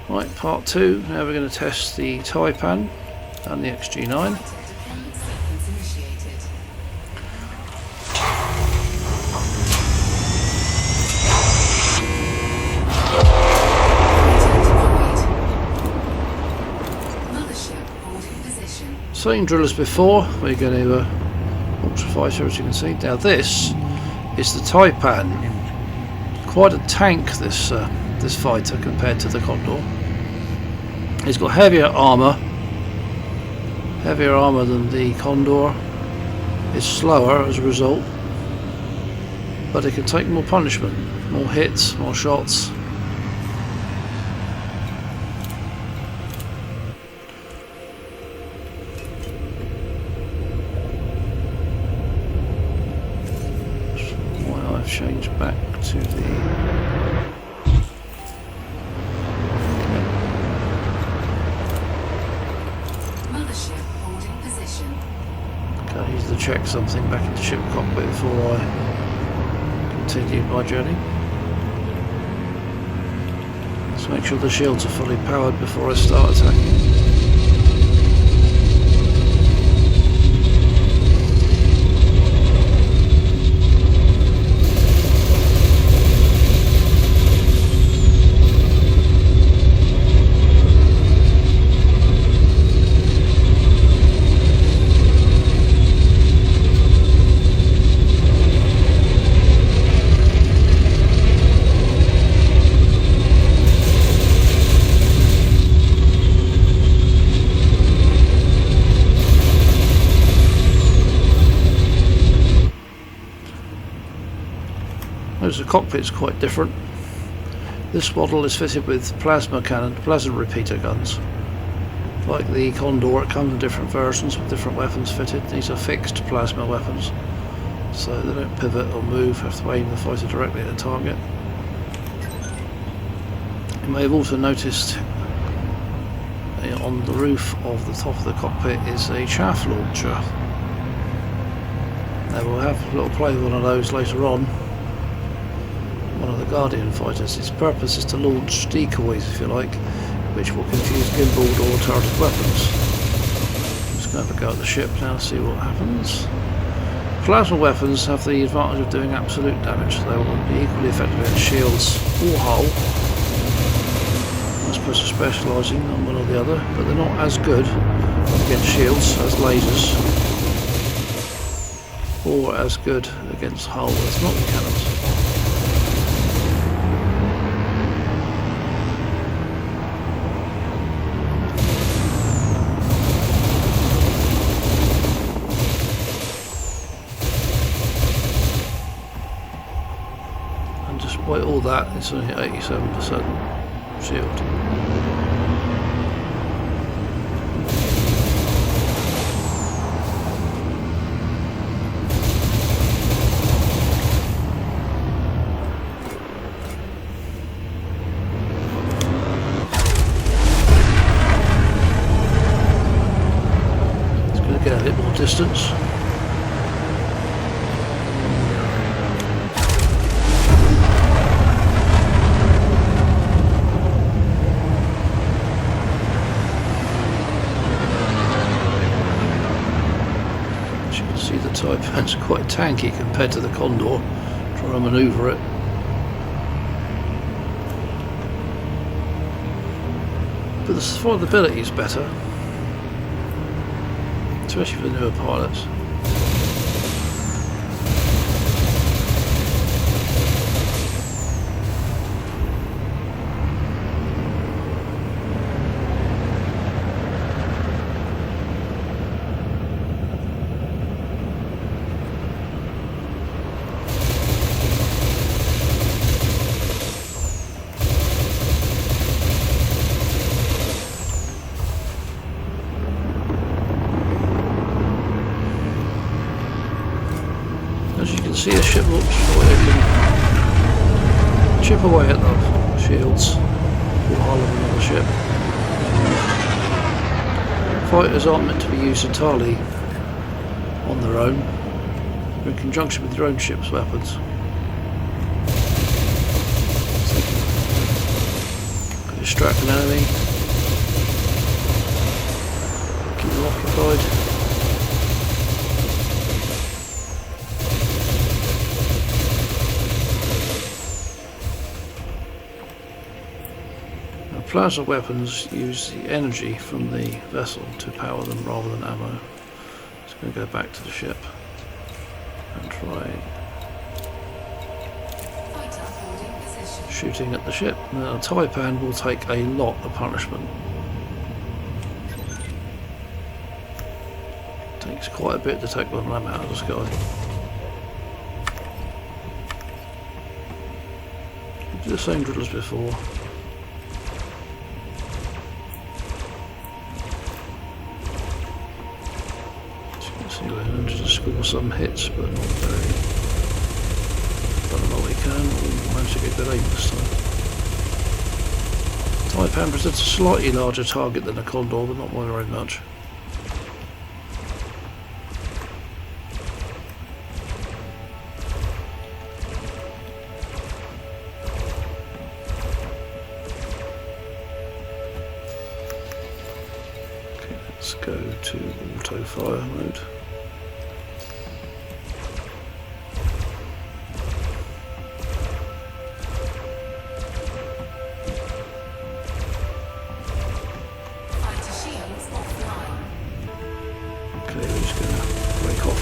Right, part 2. Now we're going to test the Taipan and the XG9. Same drill as before. We're going to ultrafighter, as you can see. Now this is the Taipan. Quite a tank, this fighter, compared to the Condor. He's got heavier armour than the Condor. It's slower as a result, but it can take more punishment, more hits, more shots. Why I've changed back to the I need to check something back in the ship cockpit before I continue my journey. Let's make sure the shields are fully powered before I start attacking. The cockpit's quite different. This model is fitted with plasma repeater guns. Like the Condor, it comes in different versions with different weapons fitted. These are fixed plasma weapons, so they don't pivot or move, have to aim the fighter directly at the target. You may have also noticed on the roof of the top of the cockpit is a chaff launcher. Now we'll have a little play with one of those later on. One of the Guardian fighters. Its purpose is to launch decoys, if you like, which will confuse gimbaled or turreted weapons. I'm just going to have a go at the ship now and see what happens. Plasma weapons have the advantage of doing absolute damage. They will be equally effective against shields or hull. I'm supposed to specialise in one or the other, but they're not as good against shields as lasers, or as good against hull as not the cannons. Despite all that, it's only 87% shield. It's going to get a bit more distance. Taipan's quite tanky compared to the Condor. Try to manoeuvre it. But the survivability is better, especially for newer pilots. As you can see, a ship looks like it can chip away at the shields or hull of another ship. Fighters aren't meant to be used entirely on their own, or in conjunction with your own ship's weapons. The distract an enemy. Keep them occupied. Now, plasma weapons use the energy from the vessel to power them rather than ammo. Just going to go back to the ship and try shooting at the ship. Now, a Taipan will take a lot of punishment. Takes quite a bit to take one of them out of the sky. Do the same drill as before. See, we're going to score some hits, but not very. Done what we can. We'll manage to get good aim this time. Taipan presents a slightly larger target than a Condor, but not by very much. Okay, let's go to auto fire mode.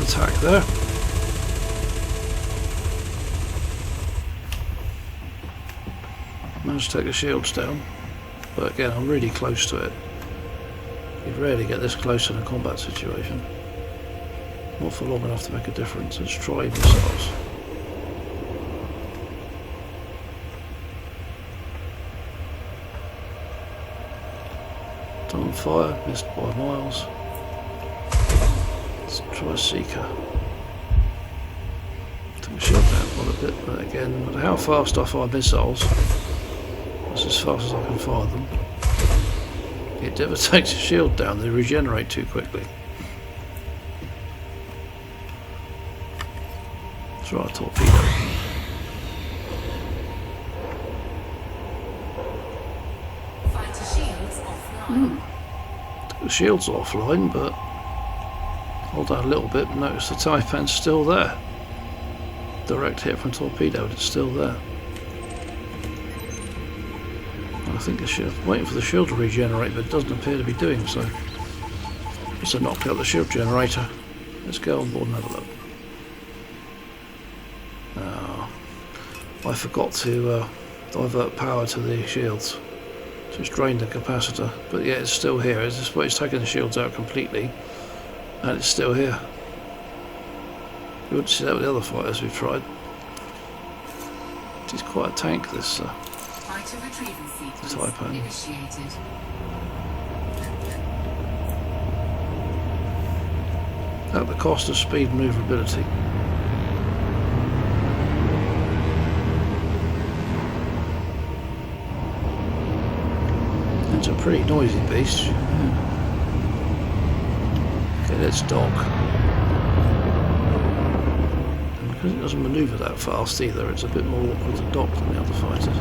Attack there. Managed to take the shields down, but again I'm really close to it. You rarely get this close in a combat situation. Not for long enough to make a difference. Let's try missiles. Done on fire, missed by miles. Try a seeker. Took a shield down quite a bit, but again, no matter how fast I fire missiles, that's as fast as I can fire them. It never takes a shield down, they regenerate too quickly. Try a torpedo. Took the shields offline, but hold down a little bit and notice the Taipan's still there. Direct hit from torpedo, it's still there. I think the shield, waiting for the shield to regenerate, but it doesn't appear to be doing so. It's a knocked out the shield generator. Let's go on board and have a look. Oh, I forgot to divert power to the shields. So it's drained the capacitor, but yeah, it's still here. It's just it's taken the shields out completely. And it's still here. You wouldn't see that with the other fighters we've tried. It is quite a tank, this Taipan. At the cost of speed and maneuverability. It's a pretty noisy beast. Yeah. Okay, let's dock. And because it doesn't manoeuvre that fast either, it's a bit more awkward to dock than the other fighters.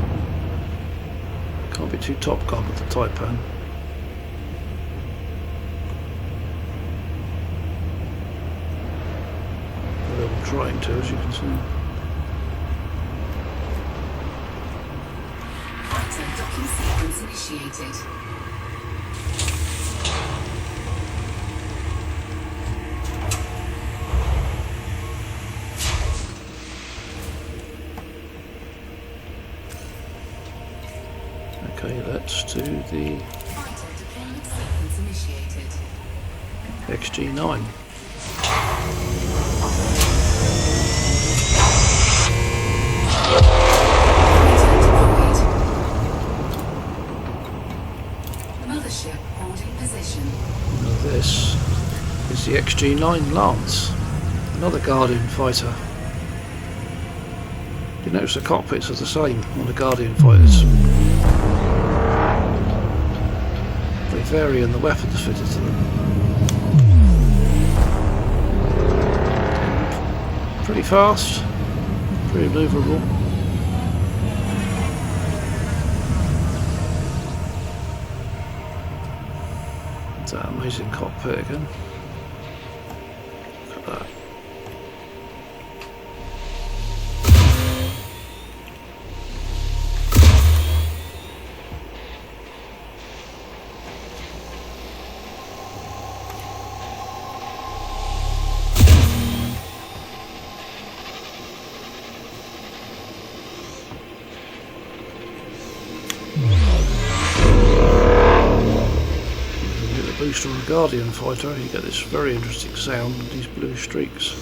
Can't be too top gun with the Taipan. Although I'm trying to, as you can see. Docking sequence initiated. Okay, let's do the XG9. Mothership holding position. Now this is the XG9 Lance, another Guardian fighter. You notice the cockpits are the same on the Guardian fighters. They vary in the weapons fitted to them. Pretty fast, pretty manoeuvrable. That amazing cockpit again. Look at that. Boost on the Guardian fighter, you get this very interesting sound with these blue streaks.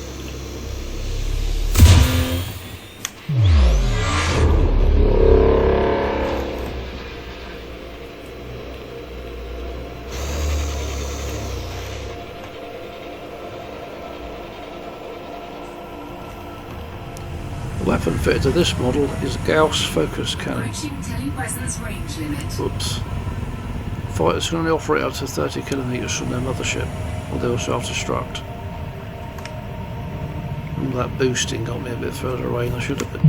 The weapon fitted to this model is a Gauss focus cannon. Approaching telepresence range limit. Oops. Fighters can only operate up to 30 kilometres from their mothership, or they will self-destruct. That boosting got me a bit further away than I should have been.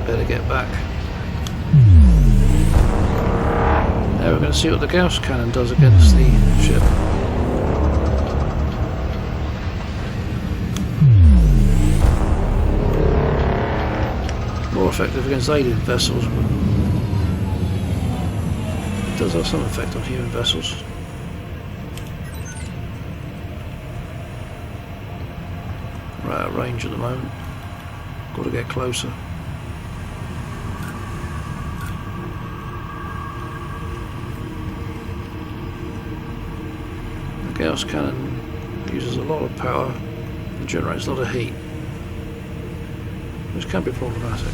Better get back. Now we're going to see what the Gauss cannon does against the ship. More effective against alien vessels, but it does have some effect on human vessels. We're out of range at the moment. Got to get closer. The Gauss cannon uses a lot of power and generates a lot of heat, which can be problematic.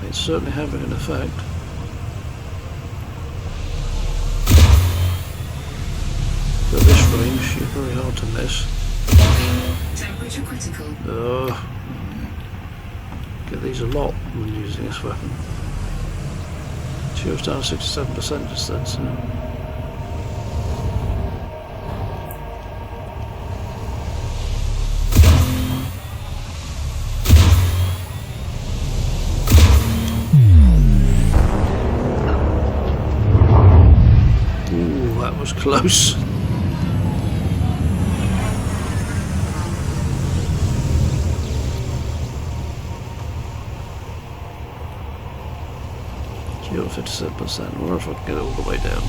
It's certainly having an effect. At this range, you're very hard to miss. Temperature critical. Get these a lot when using this weapon. She was down to 67% just then, so. Was close. You're 57%. I wonder if I can get it all the way down.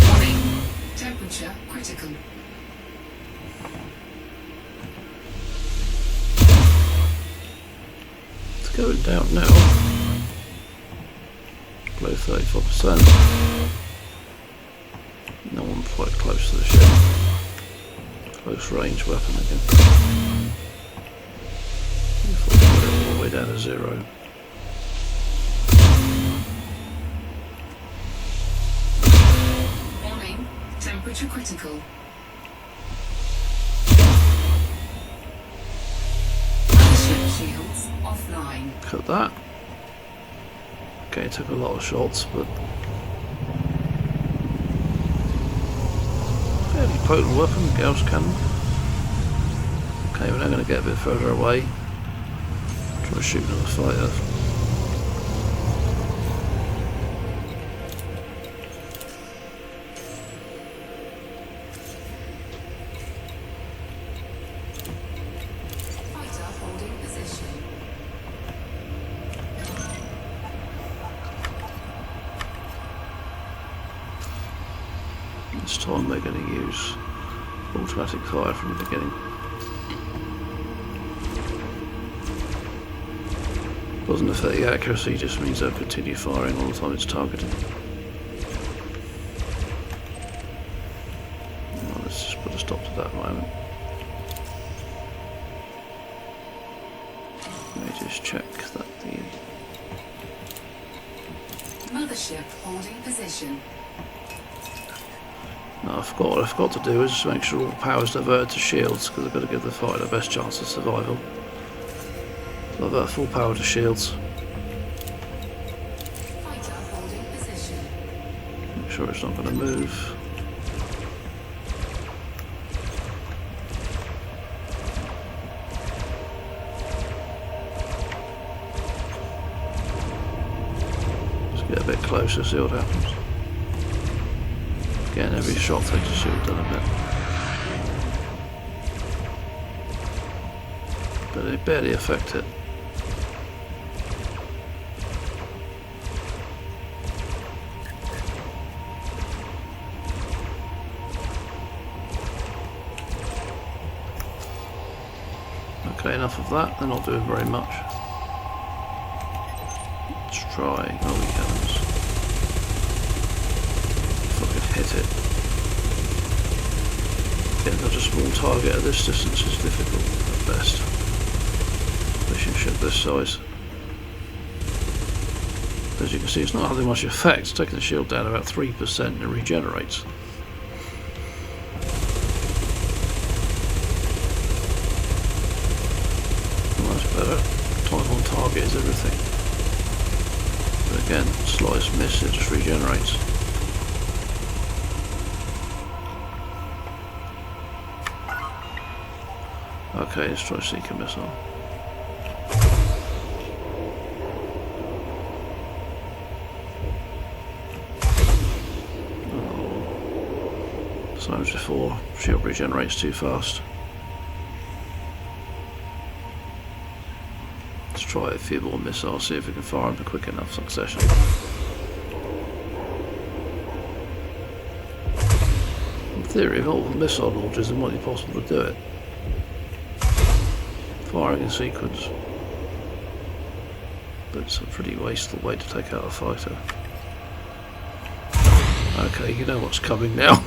Warning. Temperature critical. Going down now, below 34%. No one quite close to the ship. Close range weapon again. If I put it all the way down to 0. Warning. Temperature critical. Shields offline. Cut that. Okay, took a lot of shots, but fairly potent weapon, Gauss cannon. Okay, we're now going to get a bit further away. Try to shoot another fighter. This time they're going to use automatic fire from the beginning. Doesn't affect the accuracy, just means they'll continue firing all the time it's targeted. Well, let's just put a stop to that moment. Let me just check that the Mothership holding position. No, what I forgot to do is just make sure all power is diverted to shields, because I've got to give the fighter the best chance of survival. So I've got full power to shields. Fighter holding position. Make sure it's not going to move. Just get a bit closer, see what happens. Again, every shot takes a shield down a bit. But they barely affect it. Okay, enough of that. They're not doing very much. Let's try early cannons. If I could hit it. Getting such a small target at this distance is difficult at best. Especially a ship this size. As you can see, it's not having much effect. It's taking the shield down about 3% and it regenerates. Better. Time on target is everything. But again, slightest miss, it just regenerates. Okay, let's try Seeker Missile. Oh. So as before, shield regenerates too fast. Try a few more missiles, see if we can fire them in quick enough succession. In theory, with multiple missile launches, it might be possible to do it. Firing in sequence. But it's a pretty wasteful way to take out a fighter. Okay, you know what's coming now.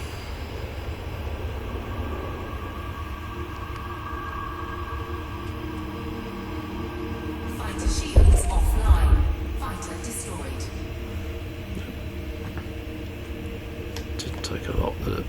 Take a lot, but